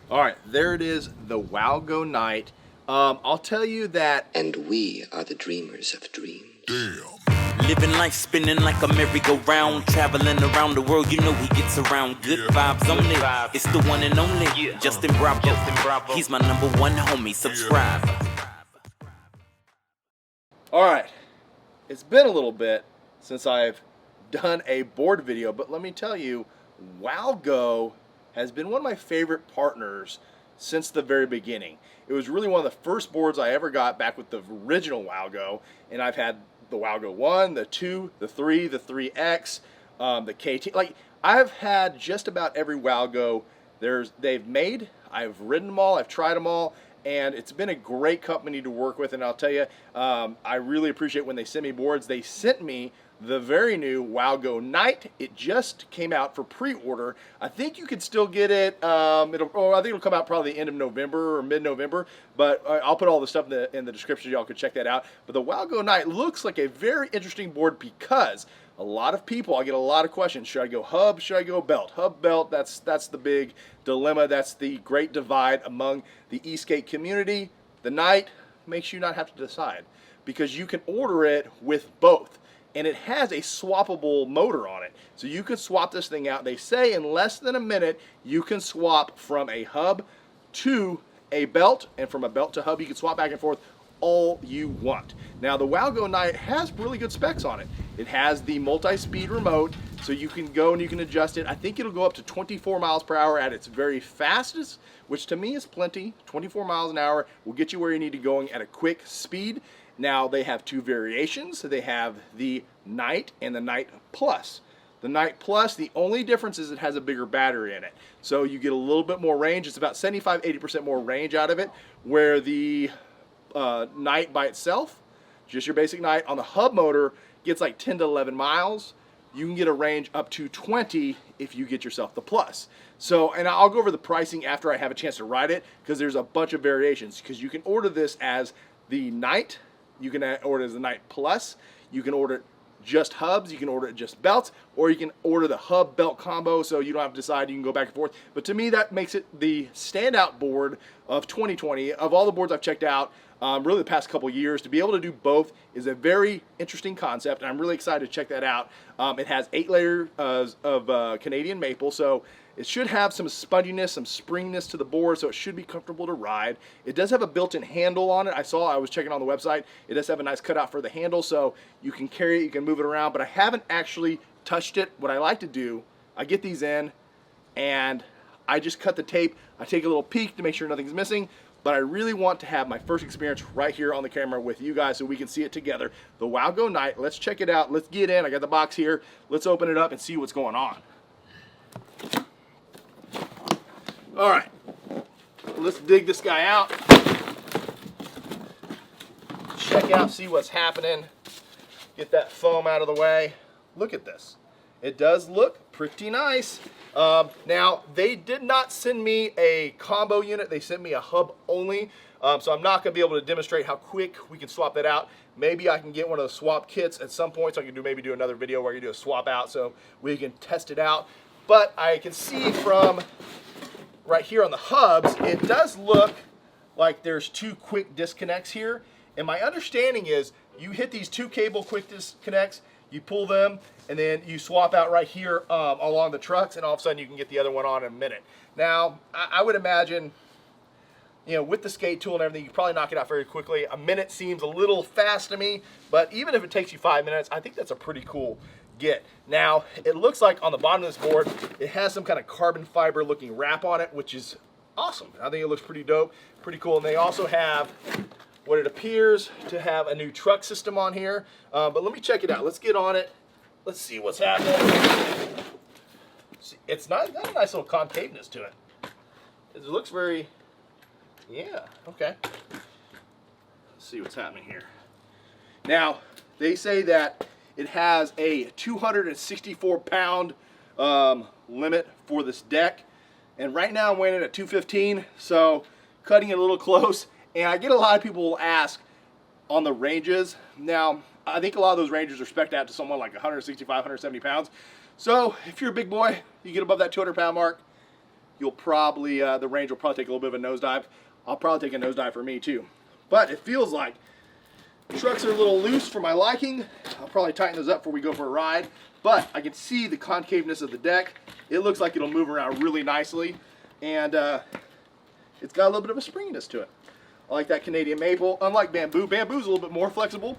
All right, there it is, the WowGo Knight. I'll tell you that. And we are the dreamers of dreams. Living life spinning like a merry-go-round, traveling around the world, you know he gets around. Good vibes only, it's the one and only Justin Bravo. He's my number one homie, subscribe. All right, it's been a little bit since I've done a board video, but let me tell you, WowGo has been one of my favorite partners since the very beginning. It was really one of the first boards I ever got back with the original WowGo, and I've had the WowGo 1, the 2, the 3, the 3X, the KT. Like, I've had just about every WowGo they've made. I've ridden them all, I've tried them all, and it's been a great company to work with. And I'll tell you, I really appreciate when they send me boards. They sent me the very new WowGo Knight. It just came out for pre-order. I think you could still get it. I think it'll come out probably the end of November or mid-November. But I'll put all the stuff in the description. Y'all could check that out. But the WowGo Knight looks like a very interesting board because a lot of people, I get a lot of questions. Should I go hub? Should I go belt? Hub, belt, that's the big dilemma. That's the great divide among the e-skate community. The Knight makes you not have to decide because you can order it with both. And it has a swappable motor on it. So you can swap this thing out. They say in less than a minute, you can swap from a hub to a belt, and from a belt to hub, you can swap back and forth all you want. Now, the WowGo Knight has really good specs on it. It has the multi-speed remote, so you can go and you can adjust it. I think it'll go up to 24 miles per hour at its very fastest, which to me is plenty. 24 miles an hour will get you where you need to go at a quick speed. Now, they have two variations. They have the Knight and the Knight Plus. The Knight Plus, the only difference is it has a bigger battery in it. So you get a little bit more range. It's about 75-80% more range out of it, where the Knight by itself, just your basic Knight on the hub motor, gets like 10 to 11 miles. You can get a range up to 20 if you get yourself the Plus. So, and I'll go over the pricing after I have a chance to ride it, because there's a bunch of variations. Because you can order this as the Knight, you can order it as the Knight Plus, you can order it just hubs, you can order it just belts, or you can order the hub belt combo, so you don't have to decide, you can go back and forth. But to me, that makes it the standout board of 2020. Of all the boards I've checked out, really the past couple years, to be able to do both is a very interesting concept, and I'm really excited to check that out. It has 8 layers of Canadian maple, so it should have some sponginess, some springiness to the board, so it should be comfortable to ride. It does have a built-in handle on it. I was checking on the website. It does have a nice cutout for the handle, so you can carry it, you can move it around, but I haven't actually touched it. What I like to do, I get these in, and I just cut the tape. I take a little peek to make sure nothing's missing, but I really want to have my first experience right here on the camera with you guys so we can see it together. The WowGo Knight, let's check it out. Let's get in. I got the box here. Let's open it up and see what's going on. All right, let's dig this guy out. Check out, see what's happening. Get that foam out of the way. Look at this. It does look pretty nice. Now, they did not send me a combo unit. They sent me a hub only. So I'm not going to be able to demonstrate how quick we can swap that out. Maybe I can get one of the swap kits at some point, so I can maybe do another video where you do a swap out so we can test it out. But I can see from right here on the hubs, it does look like there's 2 quick disconnects here. And my understanding is you hit these 2 cable quick disconnects, you pull them, and then you swap out right here along the trucks, and all of a sudden you can get the other one on in a minute. Now, I would imagine, you know, with the skate tool and everything, you can probably knock it out very quickly. A minute seems a little fast to me, but even if it takes you 5 minutes, I think that's a pretty cool get. Now, it looks like on the bottom of this board, it has some kind of carbon fiber looking wrap on it, which is awesome. I think it looks pretty dope, pretty cool. And they also have what it appears to have a new truck system on here. But let me check it out. Let's get on it. Let's see what's happening. See, it's got a nice little concaveness to it. It looks very, yeah, okay. Let's see what's happening here. Now, they say that it has a 264-pound limit for this deck. And right now I'm weighing it at 215, so cutting it a little close. And I get a lot of people will ask on the ranges. Now, I think a lot of those ranges are spec'd out to someone like 165, 170 pounds. So if you're a big boy, you get above that 200-pound mark, you'll probably, the range will probably take a little bit of a nosedive. I'll probably take a nosedive for me too. But it feels like trucks are a little loose for my liking. I'll probably tighten those up before we go for a ride. But I can see the concaveness of the deck. It looks like it'll move around really nicely. And it's got a little bit of a springiness to it. I like that Canadian maple. Unlike bamboo, bamboo's a little bit more flexible,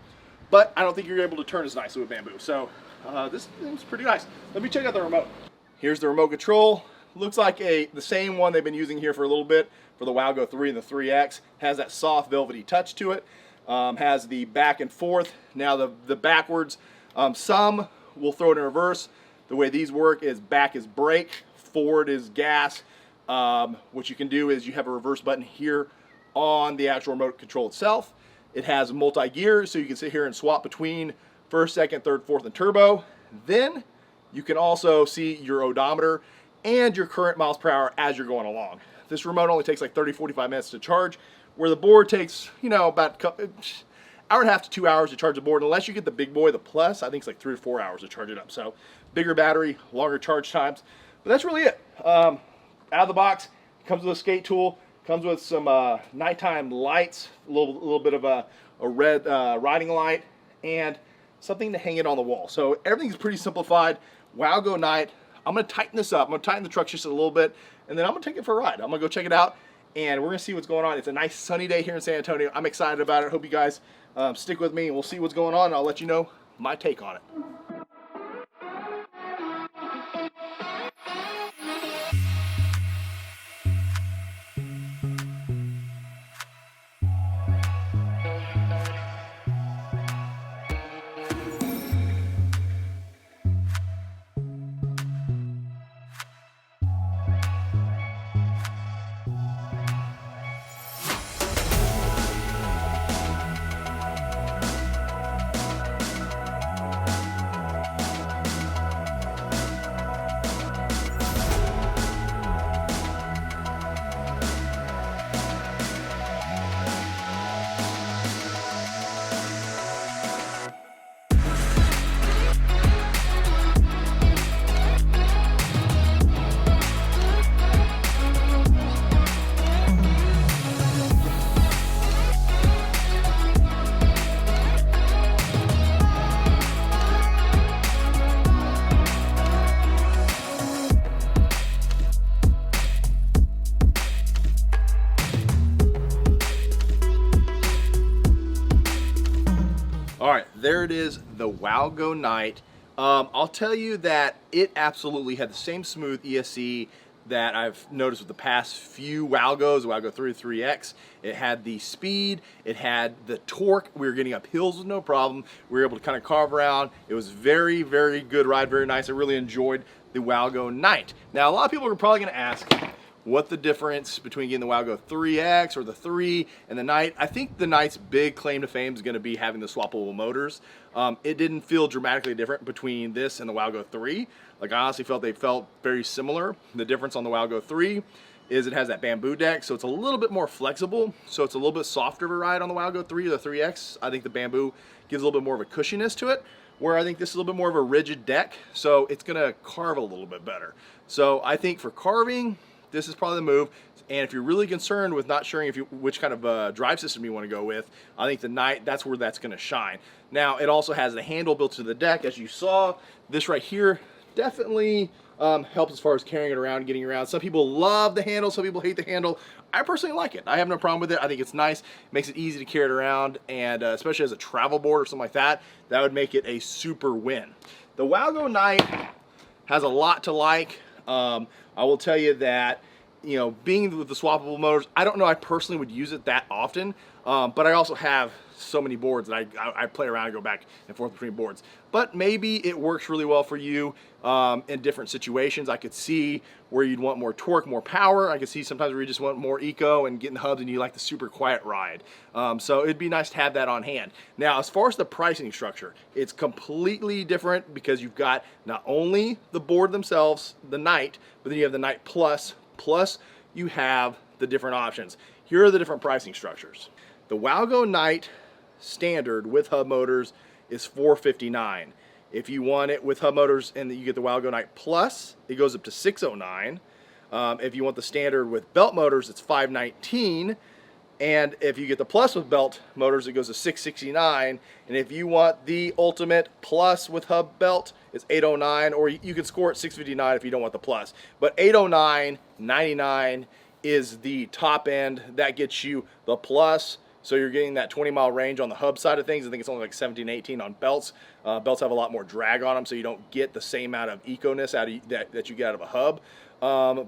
but I don't think you're able to turn as nicely with bamboo. So this thing's pretty nice. Let me check out the remote. Here's the remote control. Looks like the same one they've been using here for a little bit for the WowGo 3 and the 3X. Has that soft velvety touch to it. Has the back and forth. Now the backwards, some will throw it in reverse. The way these work is back is brake, forward is gas. What you can do is you have a reverse button here on the actual remote control itself. It has multi-gear, so you can sit here and swap between first, second, third, fourth, and turbo. Then you can also see your odometer and your current miles per hour as you're going along. This remote only takes like 30-45 minutes to charge, where the board takes, you know, about an hour and a half to 2 hours to charge the board, unless you get the big boy, the Plus. I think it's like 3 to 4 hours to charge it up. So bigger battery, longer charge times. But that's really it. Out of the box, it comes with a skate tool. Comes with some nighttime lights, a little bit of a red riding light, and something to hang it on the wall. So everything's pretty simplified. WowGo Knight. I'm going to tighten this up. I'm going to tighten the truck just a little bit, and then I'm going to take it for a ride. I'm going to go check it out, and we're going to see what's going on. It's a nice sunny day here in San Antonio. I'm excited about it. Hope you guys stick with me, and we'll see what's going on, and I'll let you know my take on it. All right, there it is, the WowGo Knight. I'll tell you that it absolutely had the same smooth ESC that I've noticed with the past few WowGos, WowGo 3, 3X. It had the speed, it had the torque. We were getting up hills with no problem. We were able to kind of carve around. It was very, very good ride, very nice. I really enjoyed the WowGo Knight. Now, a lot of people are probably gonna ask, what the difference between getting the WowGo 3X or the 3 and the Knight. I think the Knight's big claim to fame is going to be having the swappable motors. It didn't feel dramatically different between this and the WowGo 3. Like, I honestly felt they felt very similar. The difference on the WowGo 3 is it has that bamboo deck, so it's a little bit more flexible, so it's a little bit softer of a ride on the WowGo 3 or the 3X. I think the bamboo gives a little bit more of a cushiness to it, where I think this is a little bit more of a rigid deck, so it's going to carve a little bit better. So I think for carving, this is probably the move. And if you're really concerned with not sure which kind of drive system you want to go with, I think the Knight, that's where that's going to shine. Now, it also has the handle built to the deck. As you saw, this right here definitely helps as far as carrying it around, getting around. Some people love the handle, some people hate the handle. I personally like it. I have no problem with it. I think it's nice. It makes it easy to carry it around, and especially as a travel board or something like that, that would make it a super win. The WowGo Knight has a lot to like. I will tell you that, you know, being with the swappable motors, I don't know I personally would use it that often, but I also have so many boards that I play around and go back and forth between boards. But maybe it works really well for you in different situations. I could see where you'd want more torque, more power. I could see sometimes where you just want more eco and getting the hubs and you like the super quiet ride. So it'd be nice to have that on hand. Now, as far as the pricing structure, it's completely different because you've got not only the board themselves, the Knight, but then you have the Knight Plus, plus you have the different options. Here are the different pricing structures. The WowGo Knight standard with hub motors is $459. If you want it with hub motors and you get the WowGo Knight Plus, it goes up to $609. If you want the standard with belt motors, it's $519. And if you get the plus with belt motors, it goes to $669. And if you want the ultimate plus with hub belt, it's $809. Or you can score at $659 if you don't want the plus. But $809.99 is the top end. That gets you the plus. So you're getting that 20-mile range on the hub side of things. I think it's only like 17, 18 on belts. Belts have a lot more drag on them, so you don't get the same amount of eco-ness out of that you get out of a hub.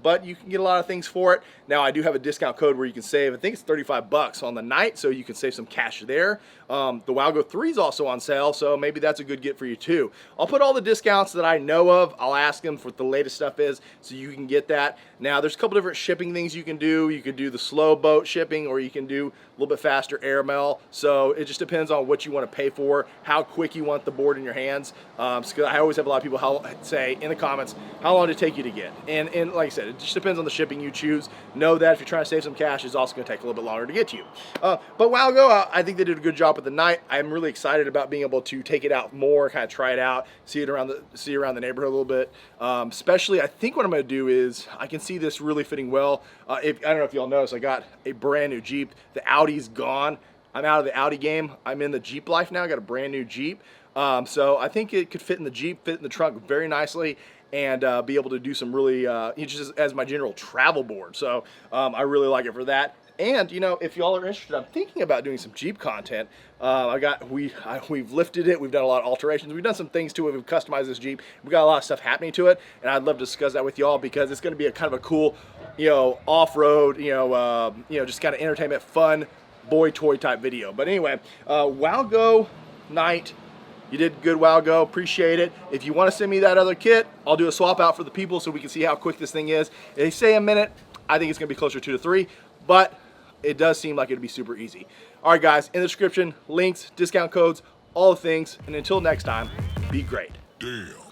But you can get a lot of things for it. Now, I do have a discount code where you can save, I think it's $35 on the Knight, so you can save some cash there. The WowGo 3 is also on sale, so maybe that's a good get for you too. I'll put all the discounts that I know of. I'll ask them for what the latest stuff is so you can get that. Now, there's a couple different shipping things you can do. You could do the slow boat shipping, or you can do a little bit faster airmail. So it just depends on what you want to pay for, how quick you want the board in your hands. So I always have a lot of people say in the comments, how long did it take you to get? And like I said, it just depends on the shipping you choose. Know that if you're trying to save some cash, it's also going to take a little bit longer to get to you. But WowGo, I think they did a good job with the Knight. I'm really excited about being able to take it out more, kind of try it out, see around the neighborhood a little bit. Especially, I think what I'm going to do is I can see this really fitting well. I don't know if y'all noticed, I got a brand new Jeep. The Audi's gone. I'm out of the Audi game. I'm in the Jeep life now. I got a brand new Jeep. So I think it could fit in the Jeep, fit in the trunk very nicely, and be able to do some really, just as my general travel board. So I really like it for that. And, you know, if y'all are interested, I'm thinking about doing some Jeep content. We've lifted it. We've done a lot of alterations. We've done some things to it. We've customized this Jeep. We've got a lot of stuff happening to it, and I'd love to discuss that with y'all because it's going to be a kind of a cool, off-road, just kind of entertainment, fun, boy toy type video. But anyway, WowGo Knight. You did good, WowGo. Appreciate it. If you want to send me that other kit, I'll do a swap out for the people so we can see how quick this thing is. If they say a minute, I think it's going to be closer to 2 to 3, but it does seem like it'd be super easy. All right, guys, in the description, links, discount codes, all the things. And until next time, be great. Damn.